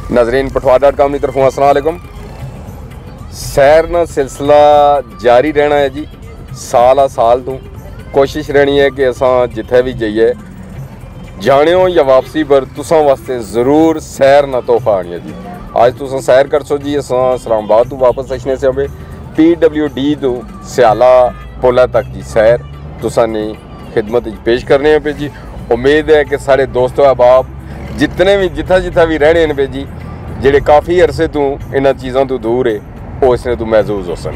नाजरीन पठवा.com की तरफों अस्सलाम वालेकुम। सैर ना सिलसिला जारी रहना है जी। साल आ साल तू कोशिश रहनी है कि असां जिथे भी जाइए जाने या वापसी पर तुसां वास्ते ज़रूर सैर ना तोहफा आनी है जी। आज तुसां सैर कर सो जी। असां इस्लामाबाद तो वापस अचने से हमें PWD तो स्याला पुला तक की सैर तुसां ने खिदमत पेश करने पे जी। उम्मीद है कि सारे दोस्तों अहबाब जितने भी जिथा भी रहने पे जी जेडे काफ़ी अरसे तू इन्हां चीज़ों तो दूर है वो इसने तो महसूस हो सन।